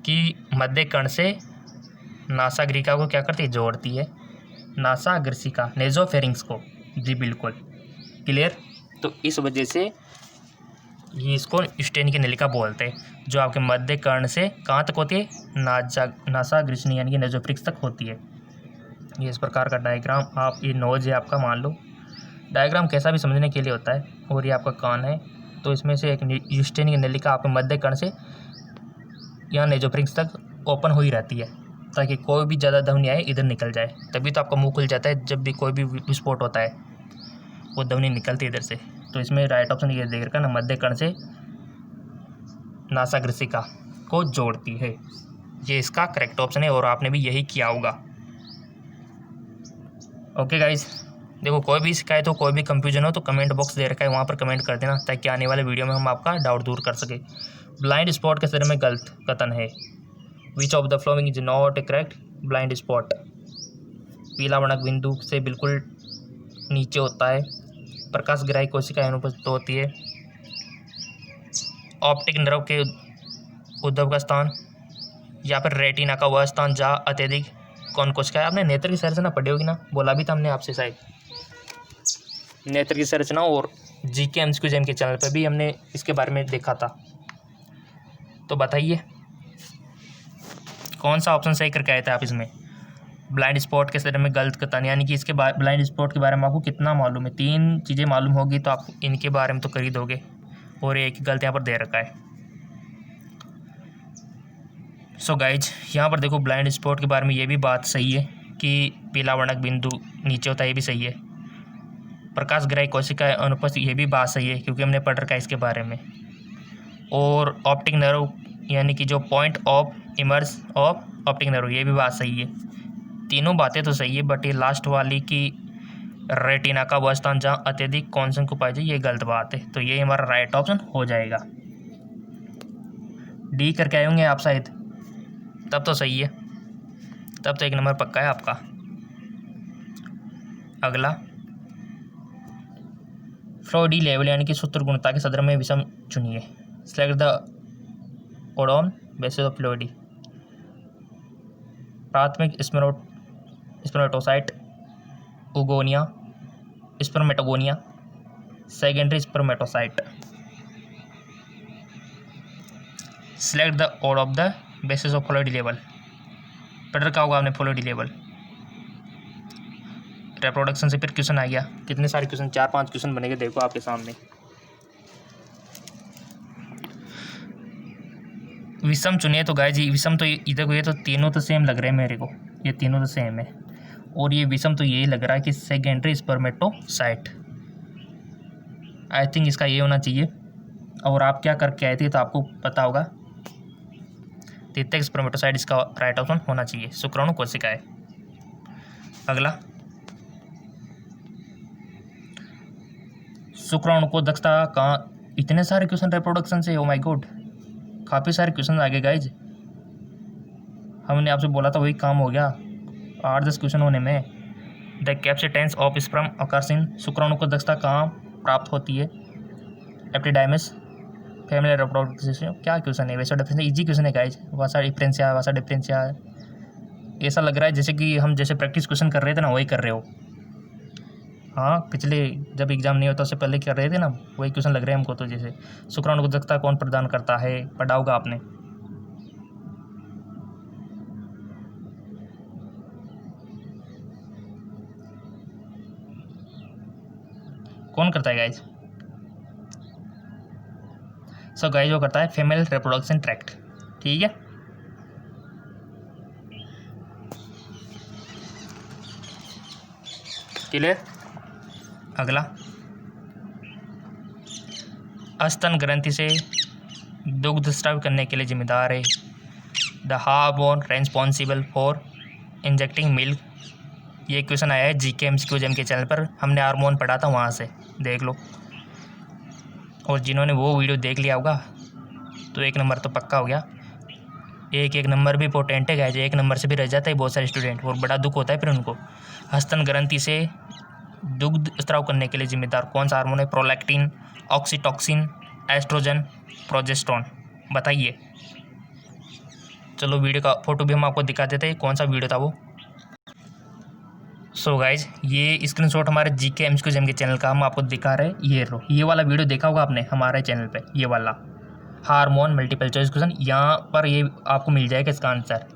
कि मध्य कर्ण से नासागृहिका को क्या करती है, जोड़ती है, नासागृहिका नेजोफेरिंक्स को। जी बिल्कुल क्लियर। तो इस वजह से ये इसको यूस्टेन की नलिका बोलते हैं, जो आपके मध्य कर्ण से कहाँ तक होती है, नासागृहिका यानी कि नेजोफेरिंक्स तक होती है। ये इस प्रकार का डायग्राम, आप ये नोज है आपका, मान लो डायग्राम कैसा भी समझने के लिए होता है, और ये आपका कान है। तो इसमें से एक यूस्टेन की नलिका आपके मध्य कर्ण से यहाँ नेजोफेरिंक्स तक ओपन हुई रहती है, ताकि कोई भी ज़्यादा ध्वनि आए इधर निकल जाए। तभी तो आपका मुंह खुल जाता है जब भी कोई भी विस्फोट होता है, वो ध्वनि निकलती है इधर से। तो इसमें राइट ऑप्शन ये देख रखा ना, मध्य कर्ण से नासागृहिका को जोड़ती है, ये इसका करेक्ट ऑप्शन है, और आपने भी यही किया होगा। ओके गाइज, देखो कोई भी शिकायत हो, कोई भी कंफ्यूजन हो, तो कमेंट बॉक्स दे रखा है, वहाँ पर कमेंट कर देना, ताकि आने वाले वीडियो में हम आपका डाउट दूर कर सके। ब्लाइंड स्पॉट के शरीर में गलत कथन है, which of the following is not A correct blind spot. पीला वर्णक बिंदु से बिल्कुल नीचे होता है, प्रकाश ग्राही कोशिका अनुपस्थित होती है, ऑप्टिक नर्व के उद्भव का स्थान, या फिर रेटिना का वह स्थान जहाँ अत्यधिक कौन कोशिका है। आपने नेत्र की संरचना पढ़ी होगी ना, बोला भी था हमने आपसे शायद, नेत्र की संरचना, और जीके एमसीक्यू जेम के चैनल पर भी हमने इसके बारे में देखा था। तो बताइए कौन सा ऑप्शन सही करके आए थे आप इसमें। ब्लाइंड स्पॉट के शरीर में गलत कथन, यानी कि इसके ब्लाइंड स्पॉट के बारे में आपको कितना मालूम है, 3 चीज़ें मालूम होगी तो आप इनके बारे में तो कर ही दोगे, और एक गलत यहाँ पर दे रखा है। सो गाइज यहाँ पर देखो, ब्लाइंड स्पॉट के बारे में ये भी बात सही है कि पीला वर्णक बिंदु नीचे होता है, ये भी सही है। प्रकाश ग्राही कोशिका अनुपस्थित, ये भी बात सही है, क्योंकि हमने पढ़ रखा है इसके बारे में। और ऑप्टिक नर्व यानी कि जो point of emerge of optic nerve, ये भी बात सही है। तीनों बातें तो सही है, बट ये लास्ट वाली की रेटिना का वह स्थान जहाँ अत्यधिक कॉन्सन को पाई जाए, ये गलत बात है। तो ये हमारा राइट ऑप्शन हो जाएगा। डी करके आए होंगे आप शायद, तब तो सही है, तब तो 1 नंबर पक्का है आपका। अगला, फ्लोडी लेवल यानी कि सूत्र गुणता के सदर में विषम चुनिए। Select the odd one basis of ploidy. प्राथमिक spermatocyte oogonia spermatogonia, secondary spermatocyte. Select the odd of the basis of ploidy level. पढ़ का होगा आपने फ्लोडी लेवल। रिप्रोडक्शन से फिर क्वेश्चन आ गया। कितने सारे क्वेश्चन, 4-5 क्वेश्चन बनेंगे, देखो आपके सामने। विषम चुनिए। तो गाइस जी विषम तो इधर को, ये तो तीनों तो सेम लग रहे हैं मेरे को, ये तीनों तो सेम है। और ये विषम तो यही लग रहा है कि सेकेंडरी स्पर्मेटोसाइट। आई थिंक इसका ये होना चाहिए। और आप क्या करके आए थे तो आपको पता होगा। तृतीयक स्पर्मेटोसाइट इसका राइट ऑप्शन होना चाहिए। शुक्राणु कोशिकाएं। अगला, शुक्राणु को दक्षता कहाँ। इतने सारे क्वेश्चन रिप्रोडक्शन से, ओ माय गॉड, काफ़ी सारे क्वेश्चन आ गए गाइज। हमने आपसे बोला था वही काम हो गया 8-10 क्वेश्चन होने में। The capacitation of sperm occurs in. शुक्राणु को दक्षता कहाँ प्राप्त होती है। Epididymis, family reproduction. क्या क्वेश्चन है वैसे, डिफरेंस इजी क्वेश्चन है guys. Vasa deferentia, vasa deferentia. ऐसा लग रहा है जैसे कि हम जैसे प्रैक्टिस क्वेश्चन कर रहे थे ना, वही कर रहे हो। हाँ, पिछले जब एग्जाम नहीं होता उससे पहले कर रहे थे ना, वही क्वेश्चन लग रहे हैं हमको। तो जैसे शुक्राणु को दक्षता कौन प्रदान करता है, पढ़ा होगा आपने। कौन करता है गाइज। सो गाइज वो करता है फीमेल रिप्रोडक्शन ट्रैक्ट। ठीक है, क्लियर। अगला, स्तन ग्रंथि से दुग्ध स्राव करने के लिए जिम्मेदार है। The hormone responsible for injecting milk. ये क्वेश्चन आया है जीके एमसीक्यूज के चैनल पर, हमने हार्मोन पढ़ा था, वहाँ से देख लो। और जिन्होंने वो वीडियो देख लिया होगा तो 1 नंबर तो पक्का हो गया। एक नंबर भी इंपॉर्टेंट है गाइस, 1 नंबर से भी रह जाता है बहुत सारे स्टूडेंट, और बड़ा दुख होता है फिर उनको। स्तन ग्रंथि से दुग्ध स्राव करने के लिए जिम्मेदार कौन सा हार्मोन है। Prolactin, oxytocin, estrogen, progesterone. बताइए। चलो वीडियो का फोटो भी हम आपको दिखा देते हैं, कौन सा वीडियो था वो। सो गाइज ये स्क्रीनशॉट हमारे जीके एमसीक्यूज के चैनल का हम आपको दिखा रहे हैं। ये रो, ये वाला वीडियो देखा होगा आपने हमारे चैनल पे, ये वाला हार्मोन मल्टीपल चॉइस क्वेश्चन। यहाँ पर ये आपको मिल जाएगा इसका आंसर।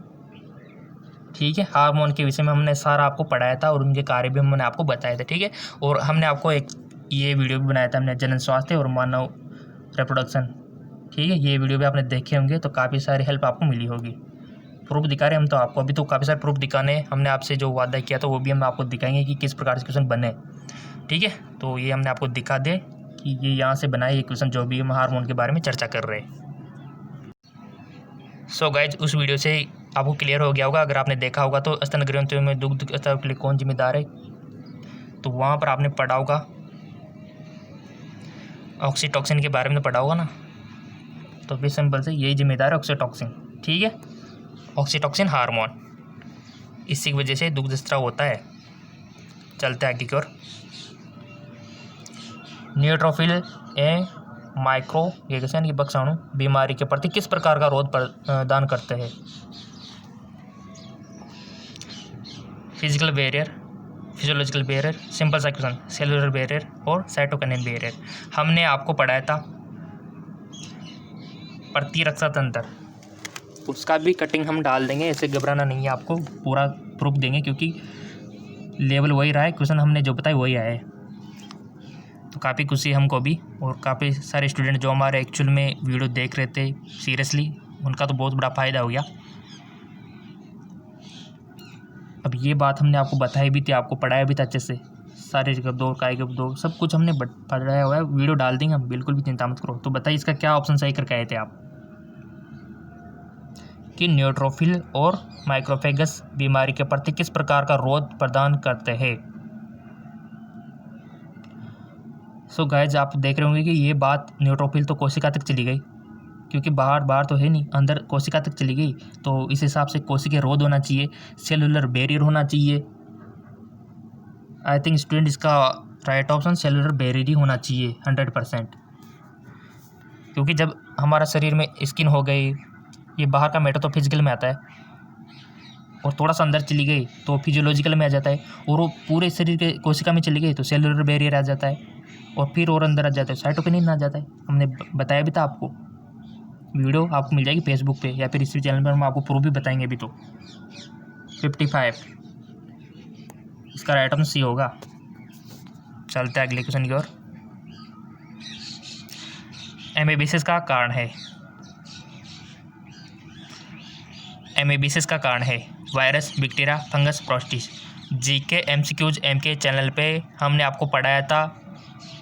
ठीक है, हार्मोन के विषय में हमने सारा आपको पढ़ाया था और उनके कार्य भी हमने आपको बताए थे। ठीक है, और हमने आपको एक ये वीडियो भी बनाया था हमने, जनन स्वास्थ्य और मानव रिप्रोडक्शन। ठीक है, ये वीडियो भी आपने देखे होंगे तो काफ़ी सारी हेल्प आपको मिली होगी। प्रूफ दिखा रहे हम तो आपको, अभी तो काफ़ी सारे प्रूफ दिखाने हमने आपसे जो वादा किया था वो भी हम आपको दिखाएंगे कि किस प्रकार से क्वेश्चन बने। ठीक है, तो ये हमने आपको दिखा दे कि ये यहाँ से बनाए ये क्वेश्चन जो भी हम हार्मोन के बारे में चर्चा कर रहे हैं। सो गाइज उस वीडियो से आपको क्लियर हो गया होगा, अगर आपने देखा होगा तो स्तन ग्रंथियों में दुग्ध स्राव के लिए कौन जिम्मेदार है, तो वहाँ पर आपने पढ़ा होगा ऑक्सीटॉक्सिन के बारे में पढ़ा होगा ना, तो फिर सिंपल से यही जिम्मेदार है ऑक्सीटॉक्सिन। ठीक है, ऑक्सीटॉक्सिन हार्मोन, इसी की वजह से दुग्ध स्राव होता है। चलते आगे की ओर। न्यूट्रोफिल ए माइक्रोगेशन की बक्साणु बीमारी के प्रति किस प्रकार का रोध प्रदान करते हैं। Physical barrier, physiological barrier, simple सा क्वेश्चन, सेलुलर बैरियर और साइटोकिनिन बैरियर। हमने आपको पढ़ाया था प्रतिरक्षा तंत्र, उसका भी कटिंग हम डाल देंगे, ऐसे घबराना नहीं है, आपको पूरा प्रूफ देंगे क्योंकि लेवल वही रहा है, क्वेश्चन हमने जो बताया वही आया है। तो काफ़ी खुशी हमको भी, और काफ़ी सारे स्टूडेंट जो हमारे एक्चुअल में वीडियो देख रहे थे सीरियसली, उनका तो बहुत बड़ा फ़ायदा हो गया। अब ये बात हमने आपको बताई भी थी, आपको पढ़ाया भी था अच्छे से, सारे जगह दो काय के दो सब कुछ हमने पढ़ाया हुआ है, वीडियो डाल देंगे हम, बिल्कुल भी चिंता मत करो। तो बताइए इसका क्या ऑप्शन सही करके आए थे आप कि न्यूट्रोफिल और माइक्रोफेगस बीमारी के प्रति किस प्रकार का रोध प्रदान करते हैं। सो गाइज आप देख रहे होंगे कि ये बात न्यूट्रोफिल तो कोशिका तक चली गई, क्योंकि बाहर तो है नहीं, अंदर कोशिका तक चली गई। तो इस हिसाब से कोशिकीय रोध होना चाहिए, सेलुलर बैरियर होना चाहिए। आई थिंक स्टूडेंट इसका राइट ऑप्शन सेलुलर बैरियर ही होना चाहिए 100%, क्योंकि जब हमारा शरीर में स्किन हो गई, ये बाहर का मैटर तो फिजिकल में आता है, और थोड़ा सा अंदर चली गई तो फिजियोलॉजिकल में आ जाता है, और वो पूरे शरीर के कोशिका में चली गई तो सेलुलर बैरियर आ जाता है, और फिर और अंदर आ जाता है, साइटोकिनिन आ जाता है। हमने बताया भी था आपको, वीडियो आपको मिल जाएगी फेसबुक पे या फिर इसी चैनल पर, हम आपको प्रूफ भी बताएंगे अभी। तो 55 इसका राइट ऑप्शन सी होगा। चलते हैं अगले क्वेश्चन की ओर। एमेबिसिस का कारण है, एमेबिसिस का कारण है virus, bacteria, fungus, protists. GK MCQs एम के चैनल पे हमने आपको पढ़ाया था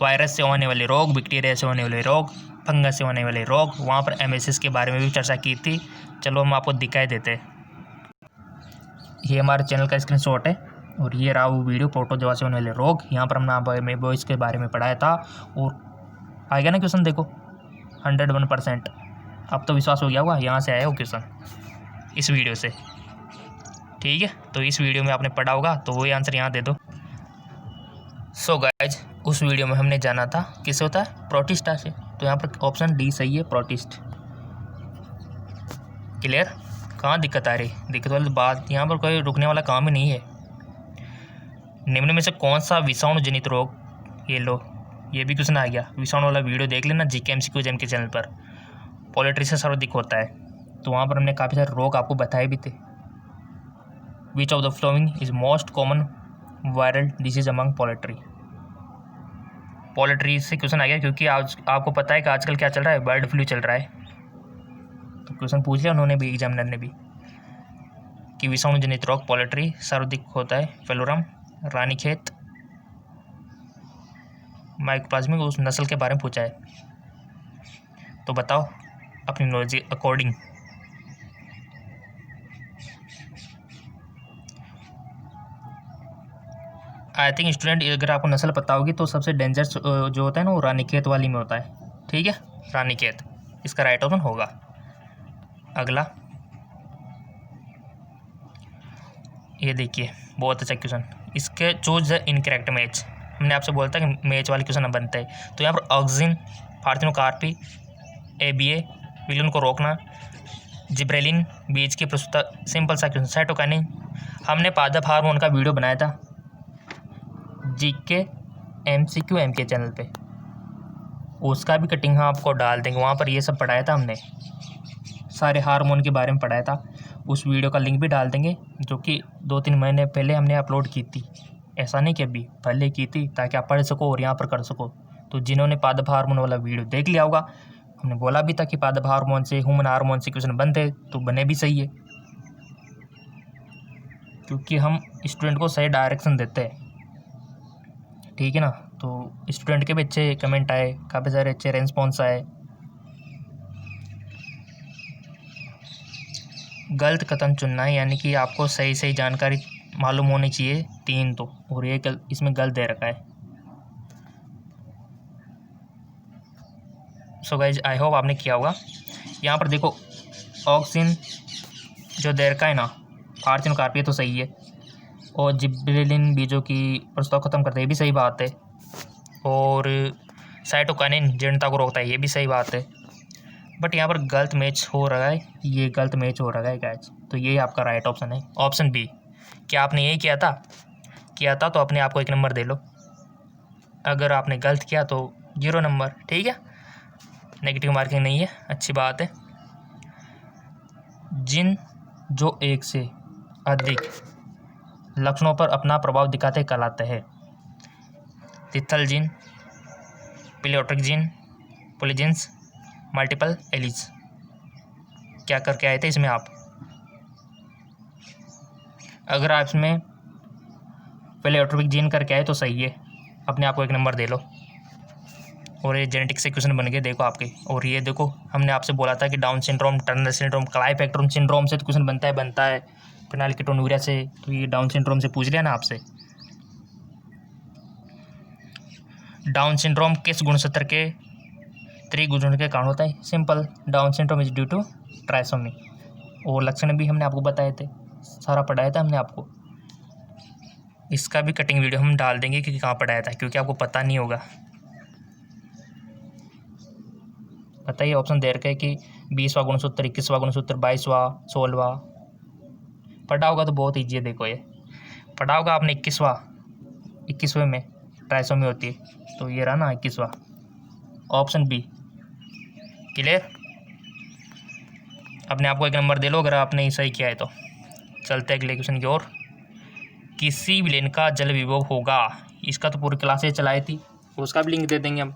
वायरस से होने वाले रोग, बैक्टीरिया से होने वाले रोग, फंगस से होने वाले रोग, वहाँ पर एमेबिसिस के बारे में भी चर्चा की थी। चलो हम आपको दिखाई देते हैं। ये हमारे चैनल का स्क्रीनशॉट है, और ये रहा वो वीडियो, प्रोटोजोआ से होने वाले रोग। यहाँ पर हमने एमेबोइस के बारे में पढ़ाया था, और आ गया ना क्वेश्चन, देखो 101%। अब तो विश्वास हो गया होगा, यहाँ से आया वो क्वेश्चन इस वीडियो से, ठीक है। तो इस वीडियो में आपने पढ़ा होगा, तो वही आंसर यहाँ दे दो। सो गाइज उस वीडियो में हमने जाना था किससे होता है, प्रोटिस्टा से, तो यहाँ पर ऑप्शन डी सही है, प्रोटिस्ट। क्लियर? कहाँ दिक्कत आ रही? दिक्कत वाली बात, यहाँ पर कोई रुकने वाला काम ही नहीं है। निम्न में से कौन सा विषाणु जनित रोग, ये लो ये भी क्वेश्चन आ गया, विषाणु वाला वीडियो देख लेना जीके एमसीक्यू जेम के चैनल पर, पोल्ट्री से सर्वाधिक होता है। तो वहाँ पर हमने काफ़ी सारे रोग आपको बताए भी थे। विच of the following is most common viral disease among poultry. Poultry से क्वेश्चन आ गया, क्योंकि आज आपको पता है कि आजकल क्या चल रहा है, बर्ड फ्लू चल रहा है। तो क्वेश्चन पूछ लिया उन्होंने भी, एग्जामिनर ने भी, कि विषाणु जनित रोग पोल्ट्री सर्वाधिक होता है, फेलोरम, रानीखेत, माइकोप्लाज्मिक, उस नस्ल के बारे में पूछा है। तो बताओ अपनी नॉलेज के अकॉर्डिंग। आई थिंक स्टूडेंट अगर आपको नस्ल पता होगी तो सबसे डेंजर जो होता है ना, वो रानीखेत वाली में होता है, ठीक है, रानीखेत इसका राइट ऑप्शन होगा। अगला ये देखिए, बहुत अच्छा क्वेश्चन, इसके चूज द इनकरेक्ट मैच। हमने आपसे बोलता है कि मैच वाले क्वेश्चन बनता है, तो यहाँ पर ऑक्सिन, पार्थिनोकार्पी, एबीए, विलन को रोकना, जिब्रेलिन, बीज की प्रस्तुता, सिंपल सा क्वेश्चन, साइटोकाइनिन। हमने पादप हार्मोन का वीडियो बनाया था जीके एमसीक्यू एम के चैनल पे, उसका भी कटिंग हम आपको डाल देंगे, वहाँ पर ये सब पढ़ाया था हमने, सारे हार्मोन के बारे में पढ़ाया था। उस वीडियो का लिंक भी डाल देंगे, जो कि 2-3 महीने पहले हमने अपलोड की थी, ऐसा नहीं कि अभी, पहले की थी, ताकि आप पढ़ सको और यहाँ पर कर सको। तो जिन्होंने पादप हार्मोन वाला वीडियो देख लिया होगा, हमने बोला भी था कि पादप हार्मोन से, ह्यूमन हार्मोन से क्वेश्चन बनते, तो बने भी सही है, क्योंकि हम स्टूडेंट को सही डायरेक्शन देते हैं, ठीक है ना। तो स्टूडेंट के भी अच्छे कमेंट आए, काफ़ी सारे अच्छे रेस्पॉन्स आए। गलत कथन चुनना है, यानी कि आपको सही सही जानकारी मालूम होनी चाहिए 3 तो, और ये इसमें गलत दे रखा है। सो गाइज आई होप आपने किया होगा। यहाँ पर देखो ऑक्सिन जो दे रखा है ना, पार्थिनोकार्पी तो सही है, और जिब्रेलिन बीजों की प्रस्ताव खत्म करते हैं, ये भी सही बात है, और साइटोकाइनिन जीर्णता को रोकता है, ये भी सही बात है। बट यहाँ पर गलत मैच हो रहा है, ये गलत मैच हो रहा है गाइस, तो ये आपका राइट ऑप्शन है, ऑप्शन बी। क्या आपने यही किया था तो अपने आप को 1 नंबर दे लो, अगर आपने गलत किया तो 0 नंबर, ठीक है, नेगेटिव मार्किंग नहीं है, अच्छी बात है। जिन जो एक से अधिक लक्षणों पर अपना प्रभाव दिखाते कहलाते हैं, lethal gene, pleiotropic gene, polygenes, multiple alleles. क्या करके आए थे इसमें आप? अगर आप इसमें प्लेटोटिक जीन करके आए तो सही है, अपने आप को 1 नंबर दे लो। और ये जेनेटिक से क्वेश्चन बन गए देखो आपके। और ये देखो हमने आपसे बोला था कि Down syndrome, Turner syndrome, Klinefelter syndrome से तो क्वेश्चन बनता है फेनिलकेटोनुरिया से, तो ये डाउन सिंड्रोम से पूछ लिया ना आपसे। डाउन सिंड्रोम किस गुणसूत्र के त्रिगुणन के कारण होता है? Simple, Down syndrome is due to trisomy. और लक्षण भी हमने आपको बताए थे, सारा पढ़ाया था हमने आपको। इसका भी कटिंग वीडियो हम डाल देंगे क्योंकि कहाँ पढ़ाया था, क्योंकि आपको पता नहीं होगा। बताइए, ऑप्शन दे रखे कि 20वां गुणसूत्र, 21वां गुणसूत्र, 22वां, 16वां। पढ़ा होगा तो बहुत ईजी है। देखो ये पढ़ा होगा आपने 21वें में ट्राइसोमी होती है, तो ये रहा ना 21वां, ऑप्शन बी। क्लियर? अपने आप को एक नंबर दे लो अगर आपने सही किया है तो। चलते अगले क्वेश्चन की ओर। किसी विलेन का जल विभव होगा, इसका तो पूरी क्लासेज चलाई थी, उसका भी लिंक दे देंगे हम।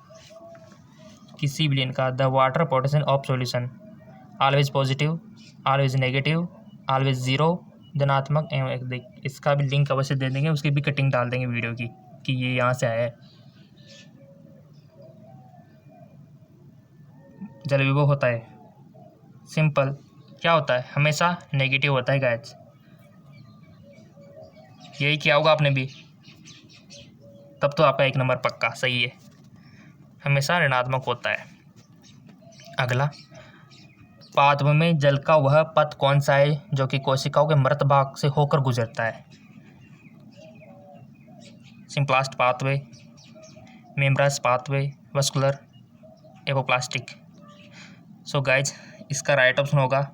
किसी विलेन का the water potential of solution always positive, always negative, always zero, धनात्मक एवं देख, इसका भी लिंक अवश्य दे देंगे, उसकी भी कटिंग डाल देंगे वीडियो की कि ये यहाँ से आया है। जल विभव होता है, सिंपल क्या होता है, हमेशा नेगेटिव होता है गाइस। यही किया होगा आपने भी, तब तो आपका एक नंबर पक्का सही है, हमेशा ऋणात्मक होता है। अगला, पादप में जल का वह पथ कौन सा है जो कि कोशिकाओं के मृत भाग से होकर गुजरता है? Symplast pathway, membranous pathway, vascular, apoplastic. So guys, इसका राइट ऑप्शन होगा,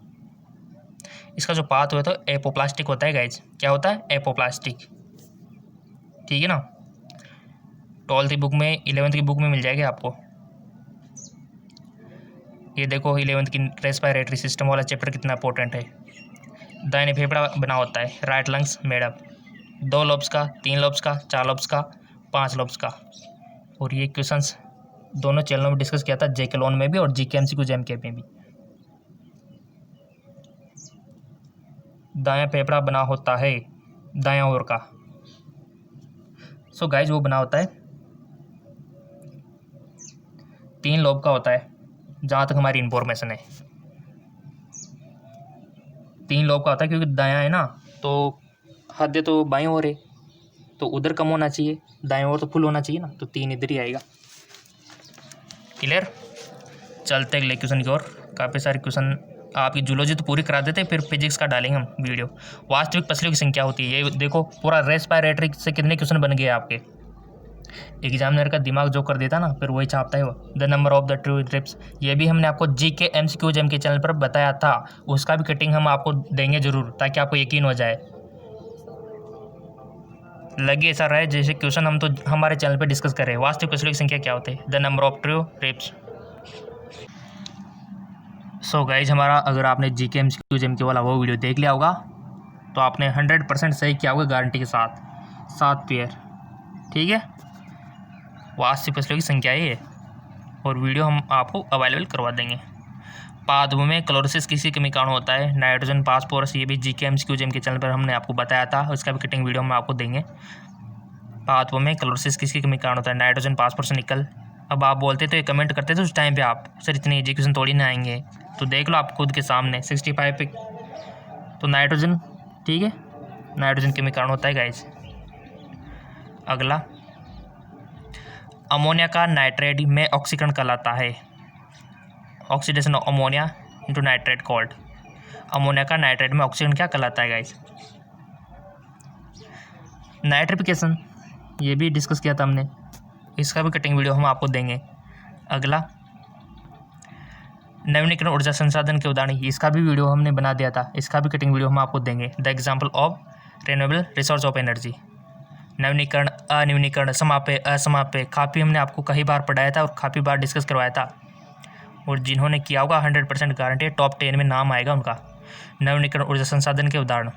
इसका जो पाथ हुआ तो एपोप्लास्टिक होता है गाइज। क्या होता है? एपोप्लास्टिक। ठीक है ना? 12th की बुक में, 11th की बुक में मिल जाएगी आपको। ये देखो 11th की रेस्पिरेटरी सिस्टम वाला चैप्टर कितना इंपॉर्टेंट है। दाहिने फेफड़ा बना होता है, right lungs made up 2 lobes का, 3 लोब्स का, 4 लोब्स का, 5 लोब्स का। और ये क्वेश्चंस दोनों चैनलों में डिस्कस किया था, जेके लोन में भी और जीके एमसीक्यू जेएमके में भी। दायां फेफड़ा बना होता है दायां ओर का। सो गाइज, वो बना होता है 3 लोब का होता है, जहाँ तक हमारी इंफॉर्मेशन है 3 लोब का होता है, क्योंकि दायां है ना, तो हद तो बाएं ओर है, तो उधर कम होना चाहिए, दाएं ओर तो फुल होना चाहिए ना, तो 3 इधर ही आएगा। क्लियर? चलते अगले क्वेश्चन की ओर। काफ़ी सारे क्वेश्चन आपकी जूलॉजी तो पूरी करा देते, फिर फिजिक्स का डालेंगे हम वीडियो। वास्तविक पसलियों की संख्या होती है, ये देखो पूरा रेस्पिरेटरी से कितने क्वेश्चन बन गए आपके। एग्जामिनर का दिमाग जो कर देता ना, फिर वही छापता है वो। The number of the true trips, ये भी हमने आपको जीके एमसीक्यू जेएमके चैनल पर बताया था, उसका भी कटिंग हम आपको देंगे जरूर, ताकि आपको यकीन हो जाए, लगे ऐसा रहे जैसे क्वेश्चन हम तो हमारे चैनल पे डिस्कस कर रहे हैं। वास्तविक पसलियों की संख्या क्या होती है? The number of true trips. So guys, हमारा अगर आपने जीके एमसीक्यू जेएमके वाला वो वीडियो देख लिया होगा तो आपने 100% सही किया होगा, गारंटी के साथ, 7 पेयर। ठीक है, वास्तविक पसलियों की संख्या ये है, और वीडियो हम आपको अवेलेबल करवा देंगे। पादप में क्लोरोसिस किसी कमी कारण होता है? नाइट्रोजन, फास्फोरस, ये भी जीके एमसीक्यू जेएमके चैनल पर हमने आपको बताया था, उसका भी कटिंग वीडियो हम आपको देंगे। पादप में क्लोरोसिस किसकी कमी कारण होता है? नाइट्रोजन, फास्फोरस, निकल। अब आप बोलते तो ये कमेंट करते थे उस टाइम पे आप, सर इतने इजी क्वेश्चन थोड़ी ना आएंगे, तो देख लो आप खुद के सामने 65 पे तो नाइट्रोजन। ठीक है, नाइट्रोजन कमी कारण होता है गाइस। अगला, अमोनिया का नाइट्रेट में ऑक्सीकरण कहलाता है? Oxidation of ammonia into nitrate called. Ammonia का नाइट्रेट में ऑक्सीकरण क्या कहलाता है गाइस? नाइट्रिफिकेशन, ये भी डिस्कस किया था हमने, इसका भी कटिंग वीडियो हम आपको देंगे। अगला, नवीनीकरण ऊर्जा संसाधन के उदाहरण, इसका भी वीडियो हमने बना दिया था, इसका भी कटिंग वीडियो हम आपको देंगे। The example of renewable resource of energy, नवीनीकरण, अनवीनीकरण, समाप्य, असमाप्य, काफ़ी हमने आपको कई बार पढ़ाया था और काफ़ी बार डिस्कस करवाया था, और जिन्होंने किया होगा 100% गारंटी टॉप 10 में नाम आएगा उनका। नवीनीकरण ऊर्जा संसाधन के उदाहरण,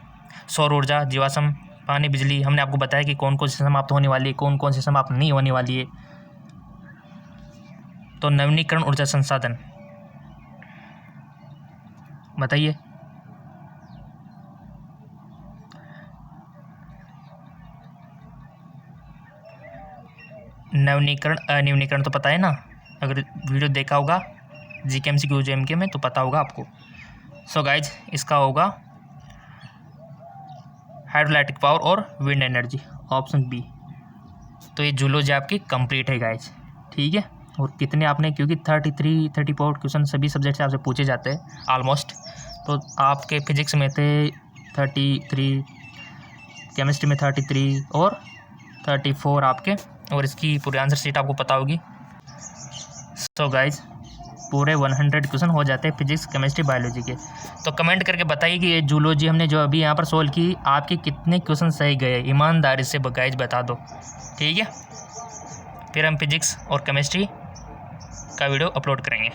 सौर ऊर्जा, जीवाश्म, पानी, बिजली। हमने आपको बताया कि कौन कौन सी समाप्त होने वाली है, कौन कौन सी समाप्त नहीं होने वाली है। तो नवीनीकरण ऊर्जा संसाधन बताइए। नवीनीकरण, अनवीनीकरण तो पता है ना, अगर वीडियो देखा होगा जीके एमसीक्यू जेएमके में तो पता होगा आपको। सो गाइज, इसका होगा हाइड्रोइलेक्ट्रिक पावर और विंड एनर्जी, ऑप्शन बी। तो ये जूलॉजी आपकी कंप्लीट है गाइज, ठीक है। और कितने आपने, क्योंकि 34 क्वेश्चन सभी सब्जेक्ट से आपसे पूछे जाते हैं ऑलमोस्ट, तो आपके फिजिक्स में थे 33, केमिस्ट्री में 33 और 34 आपके, और इसकी पूरी आंसर शीट आपको पता होगी। सो गाइज पूरे 100 क्वेश्चन हो जाते हैं फिजिक्स, केमिस्ट्री, बायोलॉजी के। तो कमेंट करके बताइए कि ये जूलॉजी हमने जो अभी यहाँ पर सोल्व की, आपके कितने क्वेश्चन सही गए, ईमानदारी से गाइज बता दो, ठीक है। फिर हम फिजिक्स और केमिस्ट्री का वीडियो अपलोड करेंगे।